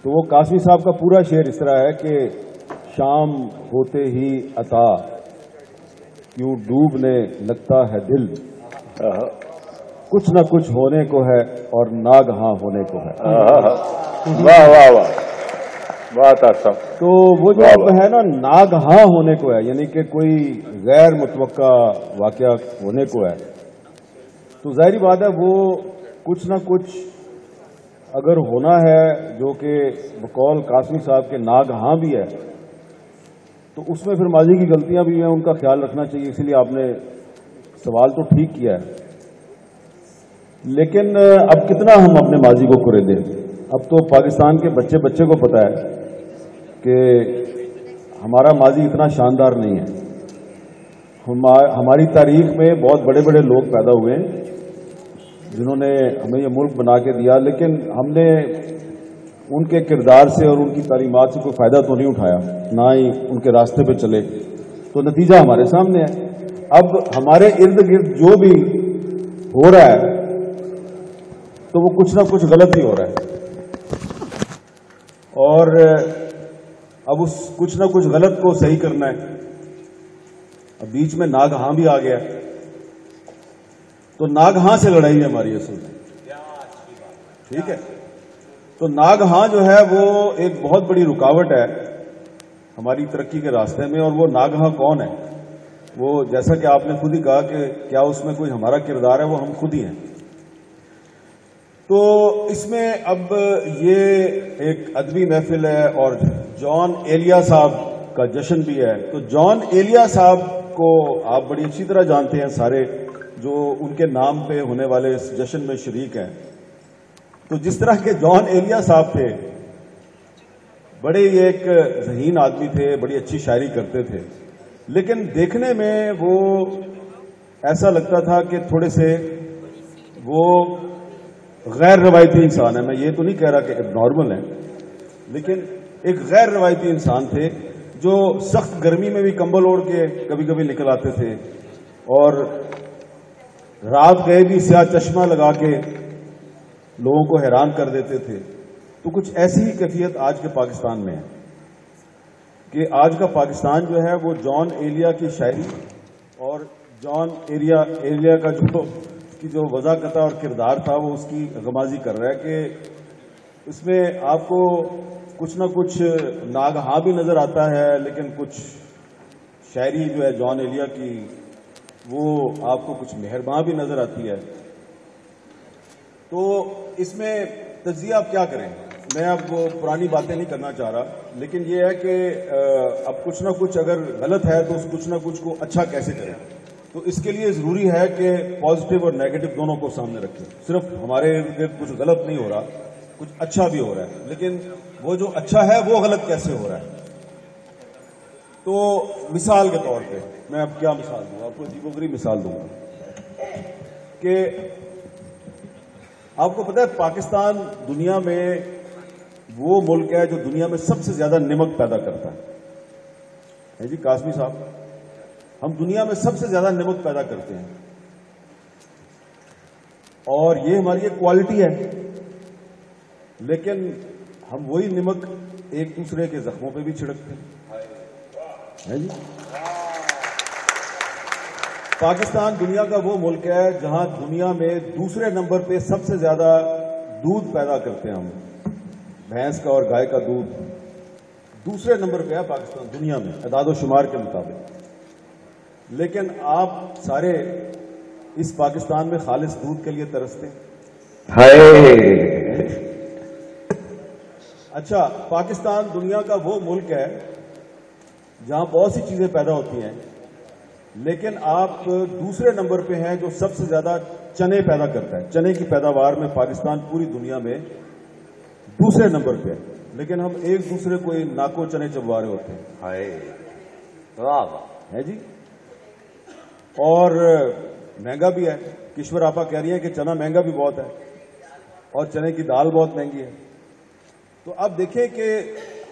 تو وہ قاسمی صاحب کا پورا شعر اس طرح ہے کہ شام ہوتے ہی عطا کیوں ڈوبنے لگتا ہے دل، کچھ نہ کچھ ہونے کو ہے اور ناگہاں ہونے کو ہے۔ واہ واہ واہ، بات آسا۔ تو وہ جو ہے نا ناگہاں ہونے کو ہے، یعنی کہ کوئی غیر متوقع واقعہ ہونے کو ہے، تو ظاہری بات ہے وہ کچھ نہ کچھ اگر ہونا ہے جو کہ بقول قاسمی صاحب کے ناگہاں بھی ہے، تو اس میں پھر ماضی کی غلطیاں بھی ہیں، ان کا خیال رکھنا چاہیے۔ اسی لیے آپ نے سوال تو ٹھیک کیا ہے، لیکن اب کتنا ہم اپنے ماضی کو کرے دیں۔ اب تو پاکستان کے بچے بچے کو پتا ہے کہ ہمارا ماضی اتنا شاندار نہیں ہے۔ ہماری تاریخ میں بہت بڑے بڑے لوگ پیدا ہوئے ہیں جنہوں نے ہمیں یہ ملک بنا کے دیا، لیکن ہم نے ان کے کردار سے اور ان کی تعلیمات سے کوئی فائدہ تو نہیں اٹھایا، نہ ہی ان کے راستے پہ چلے، تو نتیجہ ہمارے سامنے ہے۔ اب ہمارے ارد گرد جو بھی ہو رہا ہے تو وہ کچھ نہ کچھ غلط ہی ہو رہا ہے، اور اب اس کچھ نہ کچھ غلط کو صحیح کرنا ہے۔ اب بیچ میں ناگہاں بھی آ گیا، تو ناگہاں سے لڑائی ہے ہماری اصل میں، ٹھیک ہے؟ تو ناگہاں جو ہے وہ ایک بہت بڑی رکاوٹ ہے ہماری ترقی کے راستے میں، اور وہ ناگہاں کون ہے؟ وہ جیسا کہ آپ نے خود ہی کہا کہ کیا اس میں کوئی ہمارا کردار ہے، وہ ہم خود ہی ہیں۔ تو اس میں اب یہ ایک ادبی محفل ہے اور جان ایلیا صاحب کا جشن بھی ہے، تو جان ایلیا صاحب کو آپ بڑی اچھی طرح جانتے ہیں سارے جو ان کے نام پہ ہونے والے اس جشن میں شریک ہیں۔ تو جس طرح کے جان ایلیا صاحب تھے، بڑے ہی ایک ذہین آدمی تھے، بڑی اچھی شاعری کرتے تھے، لیکن دیکھنے میں وہ ایسا لگتا تھا کہ تھوڑے سے وہ غیر روایتی انسان ہے۔ میں یہ تو نہیں کہہ رہا کہ اب نارمل ہے، لیکن ایک غیر روایتی انسان تھے جو سخت گرمی میں بھی کمبل اوڑھ کے کبھی کبھی نکل آتے تھے، اور رات گئے بھی سیاہ چشمہ لگا کے لوگوں کو حیران کر دیتے تھے۔ تو کچھ ایسی ہی کیفیت آج کے پاکستان میں ہے کہ آج کا پاکستان جو ہے وہ جان ایلیا کی شاعری اور جان ایلیا کا جو وضاحت اور کردار تھا وہ اس کی غمازی کر رہا ہے، کہ اس میں آپ کو کچھ نہ کچھ ناگہاں بھی نظر آتا ہے، لیکن کچھ شاعری جو ہے جان ایلیا کی وہ آپ کو کچھ مہرباں بھی نظر آتی ہے۔ تو اس میں تجزیہ آپ کیا کریں؟ میں اب وہ پرانی باتیں نہیں کرنا چاہ رہا، لیکن یہ ہے کہ اب کچھ نہ کچھ اگر غلط ہے تو اس کچھ نہ کچھ کو اچھا کیسے کریں؟ تو اس کے لیے ضروری ہے کہ پازیٹیو اور نیگیٹو دونوں کو سامنے رکھیں۔ صرف ہمارے ارد گرد کچھ غلط نہیں ہو رہا، کچھ اچھا بھی ہو رہا ہے، لیکن وہ جو اچھا ہے وہ غلط کیسے ہو رہا ہے؟ تو مثال کے طور پہ میں اب کیا مثال دوں؟ آپ کو عجیب و غریب مثال دوں گا کہ آپ کو پتہ ہے پاکستان دنیا میں وہ ملک ہے جو دنیا میں سب سے زیادہ نمک پیدا کرتا ہے جی قاسمی صاحب، ہم دنیا میں سب سے زیادہ نمک پیدا کرتے ہیں، اور یہ ہماری ایک کوالٹی ہے، لیکن ہم وہی نمک ایک دوسرے کے زخموں پہ بھی چھڑکتے ہیں جی۔ پاکستان دنیا کا وہ ملک ہے جہاں دنیا میں دوسرے نمبر پہ سب سے زیادہ دودھ پیدا کرتے ہیں ہم، بھینس کا اور گائے کا دودھ دوسرے نمبر پہ ہے پاکستان دنیا میں اعداد و شمار کے مطابق، لیکن آپ سارے اس پاکستان میں خالص دودھ کے لیے ترستے ہیں۔ اچھا، پاکستان دنیا کا وہ ملک ہے جہاں بہت سی چیزیں پیدا ہوتی ہیں، لیکن آپ دوسرے نمبر پہ ہیں جو سب سے زیادہ چنے پیدا کرتا ہے۔ چنے کی پیداوار میں پاکستان پوری دنیا میں دوسرے نمبر پہ ہے، لیکن ہم ایک دوسرے کو ناکو چنے چبوا رہے ہوتے ہیں جی۔ اور مہنگا بھی ہے، کشور آپا کہہ رہی ہیں کہ چنا مہنگا بھی بہت ہے اور چنے کی دال بہت مہنگی ہے۔ تو اب دیکھیں کہ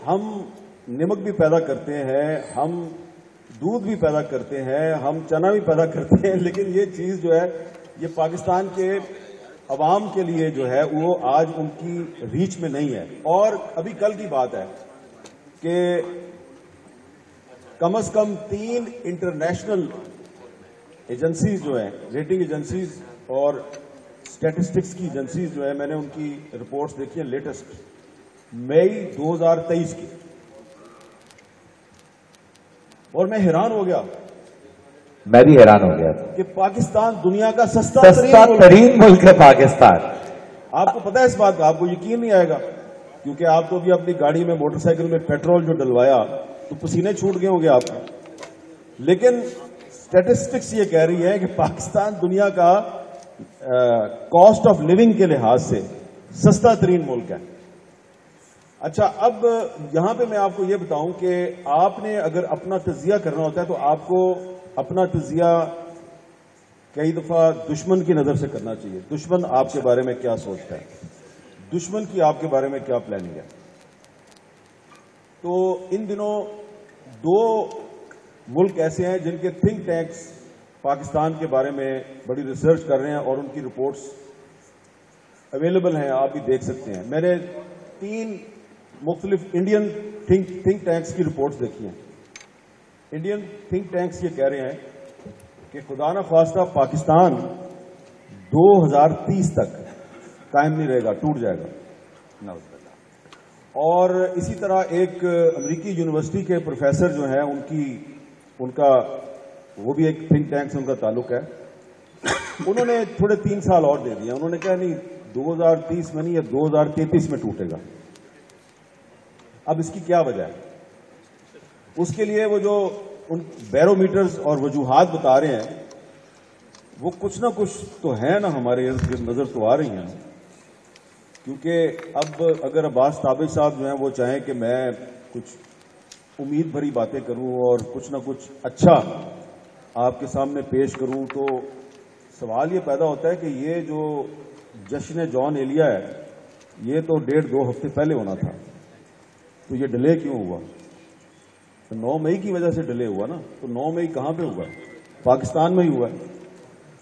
ہم نمک بھی پیدا کرتے ہیں، ہم دودھ بھی پیدا کرتے ہیں، ہم چنا بھی پیدا کرتے ہیں، لیکن یہ چیز جو ہے یہ پاکستان کے عوام کے لیے جو ہے وہ آج ان کی ریچ میں نہیں ہے. اور ابھی کل کی بات ہے کہ کم از کم 3 انٹرنیشنل ایجنسیز جو ہیں, ریٹنگ ایجنسیز اور اسٹیٹسٹکس کی ایجنسیز جو ہے, میں نے ان کی رپورٹس دیکھی ہیں لیٹسٹ مئی 2023 کی, اور میں حیران ہو گیا. میں بھی حیران ہو گیا کہ پاکستان دنیا کا سستا ترین ملک ہے پاکستان. آپ کو پتا ہے اس بات کا, آپ کو یقین نہیں آئے گا, کیونکہ آپ تو بھی اپنی گاڑی میں موٹر سائیکل میں پیٹرول جو ڈلوایا تو پسینے چھوٹ گئے ہوں گے آپ کو. لیکن اسٹیٹسٹکس یہ کہہ رہی ہے کہ پاکستان دنیا کا کاسٹ آف لیونگ کے لحاظ سے سستا ترین ملک ہے. اچھا, اب یہاں پہ میں آپ کو یہ بتاؤں کہ آپ نے اگر اپنا تجزیہ کرنا ہوتا ہے تو آپ کو اپنا تجزیہ کئی دفعہ دشمن کی نظر سے کرنا چاہیے. دشمن آپ کے بارے میں کیا سوچتا ہے, دشمن کی آپ کے بارے میں کیا پلاننگ ہے. تو ان دنوں 2 ملک ایسے ہیں جن کے تھنک ٹینکس پاکستان کے بارے میں بڑی ریسرچ کر رہے ہیں اور ان کی رپورٹس اویلیبل ہیں, آپ بھی دیکھ سکتے ہیں. میں نے 3 مختلف انڈین تھنک ٹینکس کی رپورٹس دیکھی ہیں. انڈین تھنک ٹینکس یہ کہہ رہے ہیں کہ خدا نہ خواستہ پاکستان 2030 تک قائم نہیں رہے گا, ٹوٹ جائے گا. اور اسی طرح ایک امریکی یونیورسٹی کے پروفیسر جو ہیں, ان کا وہ بھی ایک تھنک ٹینک سے ان کا تعلق ہے, انہوں نے تھوڑے 3 سال اور دے دیا. انہوں نے کہا نہیں 2030 میں نہیں, اب 2033 میں ٹوٹے گا. اب اس کی کیا وجہ ہے؟ اس کے لیے وہ جو ان بیرو میٹرز اور وجوہات بتا رہے ہیں وہ کچھ نہ کچھ تو ہے نا, ہمارے نظر تو آ رہی ہیں. کیونکہ اب اگر عباس تابش صاحب جو ہیں وہ چاہیں کہ میں کچھ امید بھری باتیں کروں اور کچھ نہ کچھ اچھا آپ کے سامنے پیش کروں, تو سوال یہ پیدا ہوتا ہے کہ یہ جو جشن جان ایلیا ہے یہ تو 1.5-2 ہفتے پہلے ہونا تھا, تو یہ ڈیلے کیوں ہوا؟ تو 9 مئی کی وجہ سے ڈیلے ہوا نا. تو 9 مئی کہاں پہ ہوا؟ پاکستان میں ہی ہوا ہے.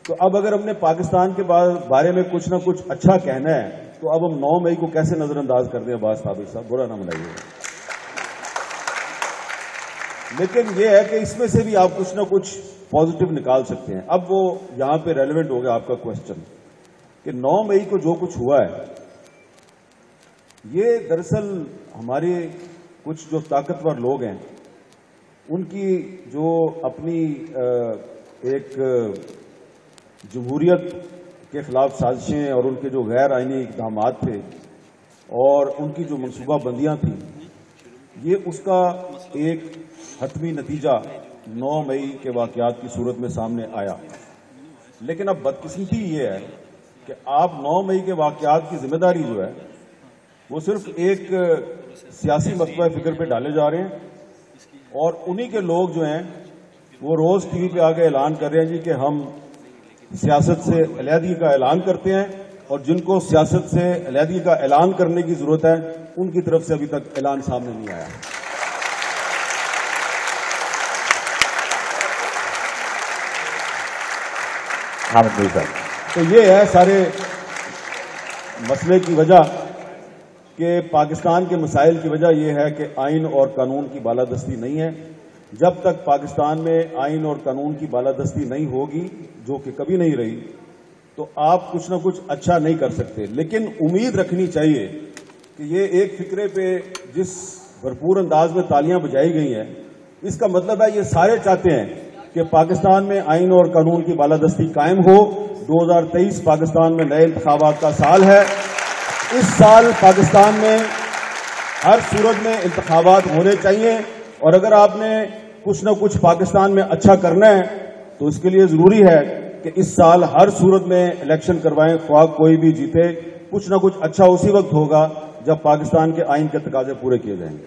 تو اب اگر ہم نے پاکستان کے بارے میں کچھ نہ کچھ اچھا کہنا ہے تو اب ہم 9 مئی کو کیسے نظر انداز کر دیں؟ عباس تابش صاحب برا نہ منائیے. لیکن یہ ہے کہ اس میں سے بھی آپ کچھ نہ کچھ پازیٹو نکال سکتے ہیں. اب وہ یہاں پہ ریلیونٹ ہو گیا آپ کا کوشچن کہ 9 مئی کو جو کچھ ہوا ہے یہ دراصل ہمارے کچھ جو طاقتور لوگ ہیں ان کی جو اپنی ایک جمہوریت کے خلاف سازشیں اور ان کے جو غیر آئینی اقدامات تھے اور ان کی جو منصوبہ بندیاں تھیں, یہ اس کا ایک حتمی نتیجہ 9 مئی کے واقعات کی صورت میں سامنے آیا. لیکن اب بدقسمتی یہ ہے کہ آپ 9 مئی کے واقعات کی ذمہ داری جو ہے وہ صرف ایک سیاسی مطبع فکر پہ ڈالے جا رہے ہیں, اور انہی کے لوگ جو ہیں وہ روز ٹی وی پہ آ کے اعلان کر رہے ہیں جی کہ ہم سیاست سے علیحدگی کا اعلان کرتے ہیں, اور جن کو سیاست سے علیحدگی کا اعلان کرنے کی ضرورت ہے ان کی طرف سے ابھی تک اعلان سامنے نہیں آیا. تو یہ ہے سارے مسئلے کی وجہ کہ پاکستان کے مسائل کی وجہ یہ ہے کہ آئین اور قانون کی بالادستی نہیں ہے. جب تک پاکستان میں آئین اور قانون کی بالادستی نہیں ہوگی, جو کہ کبھی نہیں رہی, تو آپ کچھ نہ کچھ اچھا نہیں کر سکتے. لیکن امید رکھنی چاہیے کہ یہ ایک فکرے پہ جس بھرپور انداز میں تالیاں بجائی گئی ہیں, اس کا مطلب ہے یہ سارے چاہتے ہیں کہ پاکستان میں آئین اور قانون کی بالادستی قائم ہو. 2023 پاکستان میں نئے انتخابات کا سال ہے. اس سال پاکستان میں ہر صورت میں انتخابات ہونے چاہیے, اور اگر آپ نے کچھ نہ کچھ پاکستان میں اچھا کرنا ہے تو اس کے لیے ضروری ہے کہ اس سال ہر صورت میں الیکشن کروائیں, خواہ کوئی بھی جیتے. کچھ نہ کچھ اچھا اسی وقت ہوگا جب پاکستان کے آئین کے تقاضے پورے کیے جائیں گے.